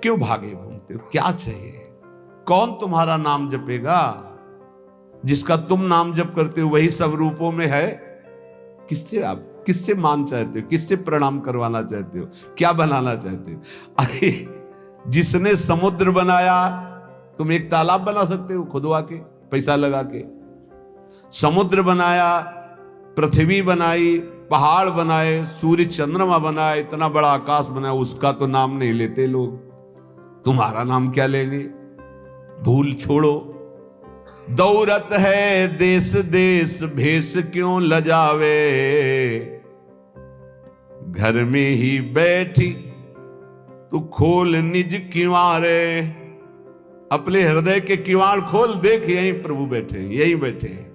क्यों भागे घूमते हो? क्या चाहिए? कौन तुम्हारा नाम जपेगा? जिसका तुम नाम जप करते हो वही सब रूपों में है। किससे मान चाहते हो? किससे प्रणाम करवाना चाहते हो? क्या बनाना चाहते हो? अरे जिसने समुद्र बनाया, तुम एक तालाब बना सकते हो खुदवा के, पैसा लगा के। समुद्र बनाया, पृथ्वी बनाई, पहाड़ बनाए, सूर्य चंद्रमा बनाए, इतना बड़ा आकाश बनाया, उसका तो नाम नहीं लेते लोग। तुम्हारा नाम क्या लेंगे? भूल छोड़ो। दौरत है देश देश भेष क्यों लजावे, घर में ही बैठी तू खोल निज किवारे। अपने हृदय के किवाड़ खोल, देख यहीं प्रभु बैठे हैं, यहीं बैठे हैं।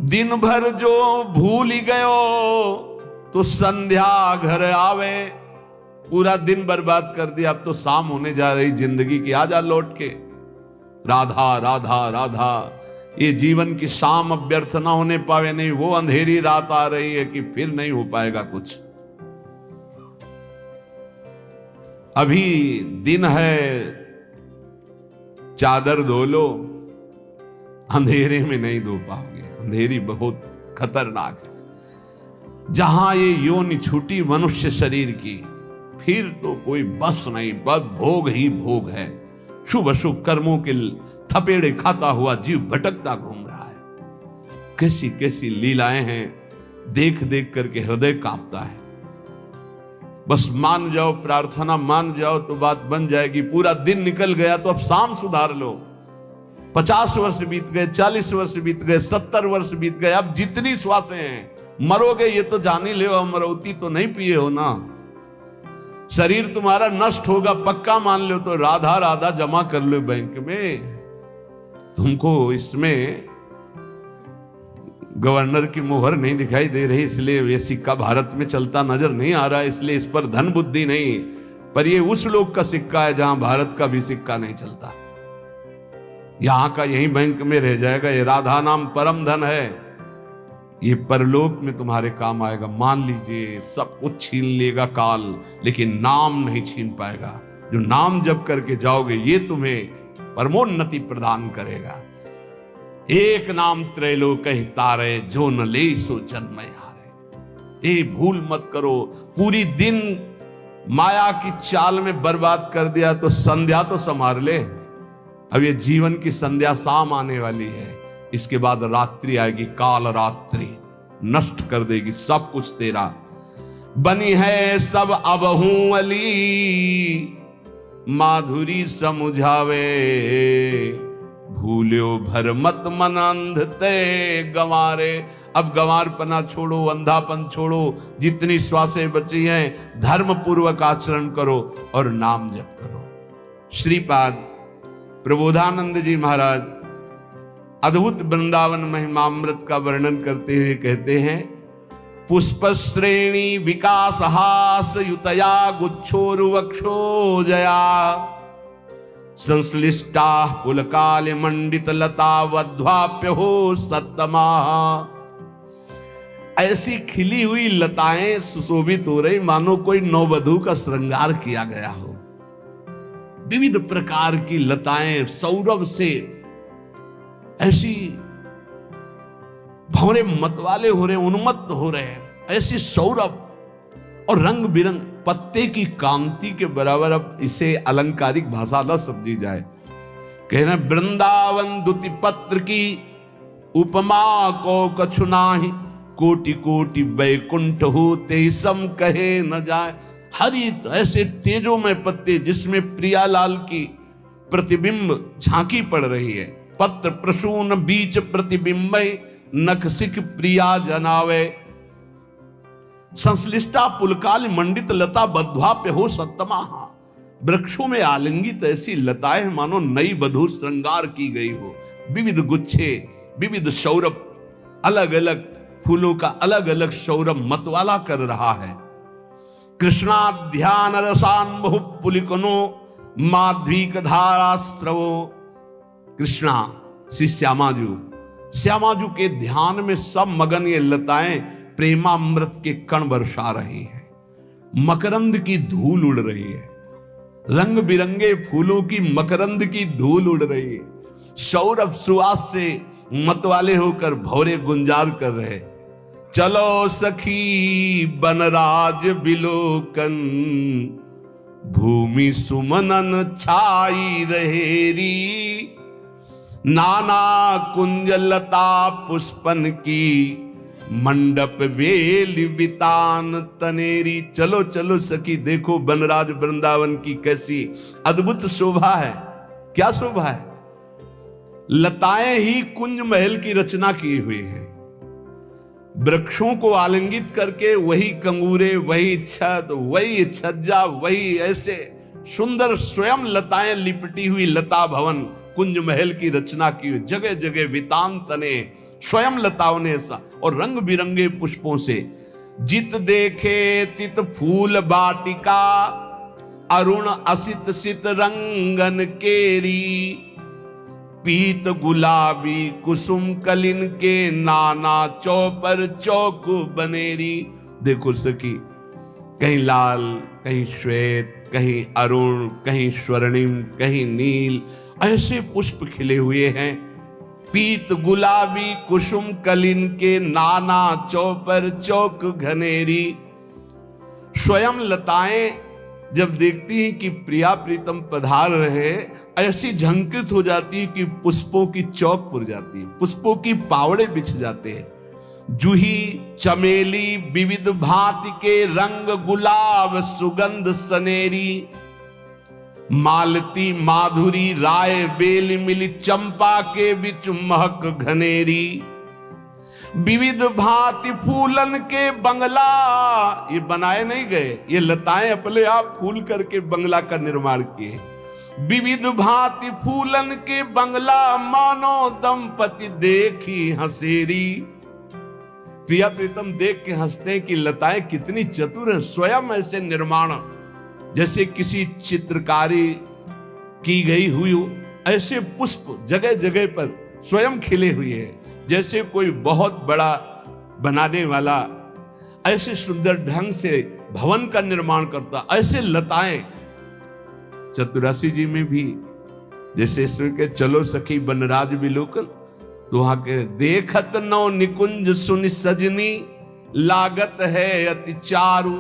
दिन भर जो भूल ही गयो तो संध्या घर आवे। पूरा दिन बर्बाद कर दिया, अब तो शाम होने जा रही जिंदगी की, आजा लौट के। राधा राधा राधा, ये जीवन की शाम अब व्यर्थ ना होने पावे। नहीं, वो अंधेरी रात आ रही है कि फिर नहीं हो पाएगा कुछ। अभी दिन है, चादर धो लो, अंधेरे में नहीं धो पाओगे। अंधेरी बहुत खतरनाक है। जहां ये योनि छूटी मनुष्य शरीर की, फिर तो कोई बस नहीं, बस भोग ही भोग है। शुभ अशुभ कर्मों के थपेड़े खाता हुआ जीव भटकता घूम रहा है। कैसी कैसी लीलाएं हैं, देख देख करके हृदय कांपता है। बस मान जाओ, प्रार्थना मान जाओ तो बात बन जाएगी। पूरा दिन निकल गया तो अब शाम सुधार लो। 50 वर्ष बीत गए, 40 वर्ष बीत गए, 70 वर्ष बीत गए, अब जितनी श्वासें हैं, मरोगे ये तो जान ही ले, अमरौती तो नहीं पिए हो ना। शरीर तुम्हारा नष्ट होगा पक्का मान लो, तो राधा राधा जमा कर लो बैंक में। तुमको इसमें गवर्नर की मोहर नहीं दिखाई दे रही, इसलिए ये सिक्का भारत में चलता नजर नहीं आ रहा है, इसलिए इस पर धन बुद्धि नहीं। पर ये उस लोक का सिक्का है जहां भारत का भी सिक्का नहीं चलता। यहां का यही बैंक में रह जाएगा। ये राधा नाम परम धन है, ये परलोक में तुम्हारे काम आएगा। मान लीजिए सब कुछ छीन लेगा काल, लेकिन नाम नहीं छीन पाएगा। जो नाम जप करके जाओगे ये तुम्हें परमोन्नति प्रदान करेगा। एक नाम त्रैलोक तारे, जो न ले सो जन्म हारे। ए भूल मत करो। पूरी दिन माया की चाल में बर्बाद कर दिया तो संध्या तो संभाल ले। अब ये जीवन की संध्या शाम आने वाली है, इसके बाद रात्रि आएगी, काल रात्रि नष्ट कर देगी सब कुछ तेरा। बनी है सब अबहू अली, माधुरी समुझावे। भूल्यो भर मत मन अंध ते गंवारे। अब गंवारपना छोड़ो, अंधापन छोड़ो। जितनी श्वासें बची हैं धर्म पूर्वक आचरण करो और नाम जप करो। श्रीपाद प्रबोधानंद जी महाराज अद्भुत वृंदावन महिमामृत का वर्णन करते हुए कहते हैं, पुष्प श्रेणी विकास हास युतया गुच्छोरुवक्षो जया, संश्लिष्टा पुलकाल मंडित लता वध्वाप्य हो सत्तमा। ऐसी खिली हुई लताएं सुशोभित हो रही मानो कोई नववधू का श्रृंगार किया गया हो। विविध प्रकार की लताएं सौरभ से ऐसी भंवरे मतवाले हो रहे, उन्मत्त हो रहे हैं। ऐसी सौरभ और रंग बिरंग पत्ते की कांति के बराबर। अब इसे अलंकारिक भाषा न समझी जाए। कहना वृंदावन दुति पत्र की उपमा को कछु नाही, कोटि कोटि वैकुंठ होते सम कहे न जाए। हरित ऐसे तेजों में पत्ते जिसमें प्रियालाल की प्रतिबिंब झांकी पड़ रही है। पत्र प्रसून बीच प्रतिबिंब नख सिख प्रिया जनावे। संश्लिष्टा पुलकाल मंडित लता बध्वाप्य हो सत्तमा। वृक्षों में आलिंगित ऐसी लताएं मानो नई वधू श्रृंगार की गई हो। विविध गुच्छे, विविध सौरभ, अलग अलग फूलों का अलग अलग सौरभ मतवाला कर रहा है। कृष्णा ध्यान रसान बहु पुलिकनो माध्वीक धारास्त्रवो। कृष्णा श्री श्यामाजू के ध्यान में सब मगन ये लताएं प्रेमामृत के कण बरसा रही हैं। मकरंद की धूल उड़ रही है। रंग बिरंगे फूलों की मकरंद की धूल उड़ रही है, सौरभ सुवास से मतवाले होकर भौरे गुंजार कर रहे। चलो सखी बनराज बिलोकन, भूमि सुमनन छाई रहेरी, नाना कुंज लता पुष्पन की, मंडप वेल वितान तनेरी। चलो चलो सखी, देखो बनराज वृंदावन की कैसी अद्भुत शोभा है। क्या शोभा है? लताएं ही कुंज महल की रचना की हुई है। वृक्षों को आलिंगित करके वही कंगूरे, वही छत, वही छज्जा, वही ऐसे सुंदर स्वयं लताएं लिपटी हुई लता भवन कुंज महल की रचना की हुई। जगह जगह वितान तने स्वयं लताओं ने ऐसा, और रंग बिरंगे पुष्पों से। जित देखे तित फूल बाटिका, अरुण असित सित रंगन केरी, पीत गुलाबी कुसुम कलिन के, नाना चौपर चौक बनेरी। देखो सखी, कहीं लाल, कहीं श्वेत, कहीं अरुण, कहीं स्वर्णिम, कहीं नील, ऐसे पुष्प खिले हुए हैं। पीत गुलाबी कुसुम कलिन के, नाना चौपर चौक घनेरी। स्वयं लताएं जब देखती हैं कि प्रिया प्रीतम पधार रहे, ऐसी झंकृत हो जाती है कि पुष्पों की चौक पुर जाती है, पुष्पों की पावड़े बिछ जाते हैं। जूही चमेली विविध भांति के रंग, गुलाब सुगंध सनेरी, मालती माधुरी राय बेल मिली, चंपा के बिच महक घनेरी। विविध भांति फूलन के बंगला, ये बनाए नहीं गए, ये लताएं अपने आप फूल करके बंगला का निर्माण किए। विविध भांति फूलन के बंगला, मानो दंपति देखी हंसेरी। प्रिया प्रीतम देख के हंसते हैं कि लताएं कितनी चतुर हैं। स्वयं ऐसे निर्माण, जैसे किसी चित्रकारी की गई हुई हो, ऐसे पुष्प जगह जगह पर स्वयं खिले हुए हैं। जैसे कोई बहुत बड़ा बनाने वाला ऐसे सुंदर ढंग से भवन का निर्माण करता, ऐसे लताएं चतुरासी जी में भी। जैसे इसमें के चलो सखी बनराज बिलोकन, तो वहां के देखत नौ निकुंज सुनि सजनी, लागत है अति चारु,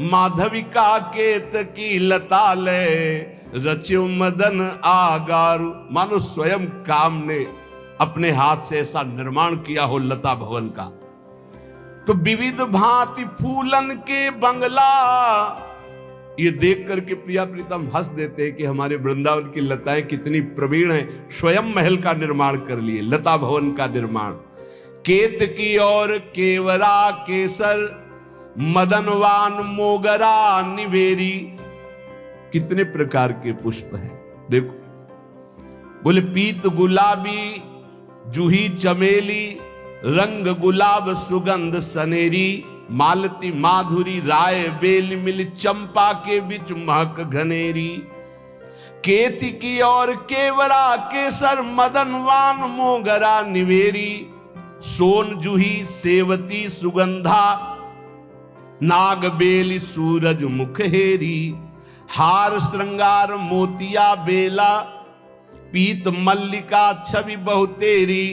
माधविका केत की लता ले, रच्यो मदन आगारु। मानो स्वयं काम ने अपने हाथ से ऐसा निर्माण किया हो लता भवन का। तो विविध भांति फूलन के बंगला, ये देख करके प्रिया प्रीतम हंस देते हैं कि हमारे वृंदावन की लताएं कितनी प्रवीण हैं, स्वयं महल का निर्माण कर लिए, लता भवन का निर्माण। केत की और केवरा केसर, मदनवान मोगरा निवेरी। कितने प्रकार के पुष्प हैं देखो। बोले पीत गुलाबी, जूही चमेली, रंग गुलाब सुगंध सनेरी, मालती माधुरी राय बेल मिल, चंपा के बिच महक घनेरी। केती की और केवरा केसर, मदनवान मोगरा निवेरी। सोन जूही सेवती सुगंधा, नाग बेली सूरज मुखहेरी। हार श्रृंगार मोतिया बेला, पीत मल्लिका छवि बहुतेरी।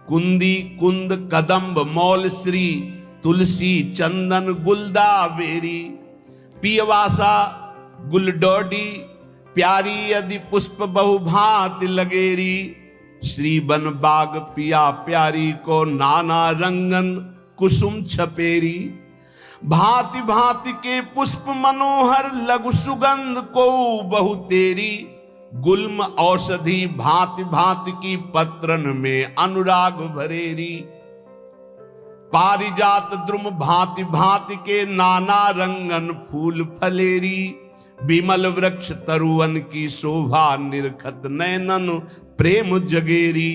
कुंदी कुंद कदम्ब मौल श्री, तुलसी चंदन गुलदा वेरी। पियवासा गुलडोडी, प्यारी यदि पुष्प बहुभांति लगेरी। श्री बन बाग पिया प्यारी को, नाना रंगन कुसुम छपेरी। भांति भांति के पुष्प मनोहर, लघु सुगंध को बहुतेरी। गुल्म औषधि भांति भांति की, पत्रन में अनुराग भरेरी। पारिजात द्रुम भांति भांति के, नाना रंगन फूल फलेरी। विमल वृक्ष तरुवन की शोभा, निरखत नयनन प्रेम जगेरी।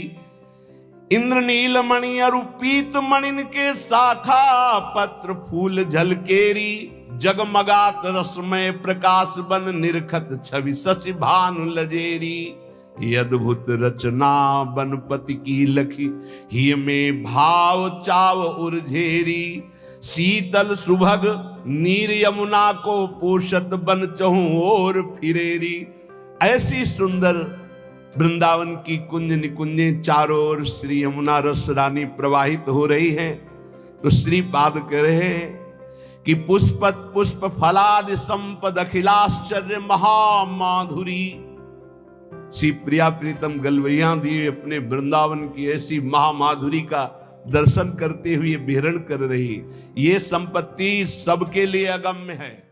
इंद्रनील मणि अरु पीत मणिन के, शाखा पत्र फूल झलकेरी। जगमगात रसमय प्रकाश बन, निरखत छवि शशि भानु लजेरी। ये अद्भुत रचना बनपति की लखी, ही में भाव चाव उर्झेरी। शीतल सुभग नीर यमुना को पोषत बन चहु और फिरेरी। ऐसी सुंदर वृंदावन की कुंज निकुंजे चारों ओर श्री यमुना रस रानी प्रवाहित हो रही हैं। तो श्रीपाद कह रहे हैं कि पुष्पत पुष्प फलादि संपद अखिलाश्चर्य महामाधुरी। श्री प्रिया प्रीतम गलवैया देवी अपने वृंदावन की ऐसी महामाधुरी का दर्शन करते हुए विहरण कर रही। ये संपत्ति सबके लिए अगम्य है।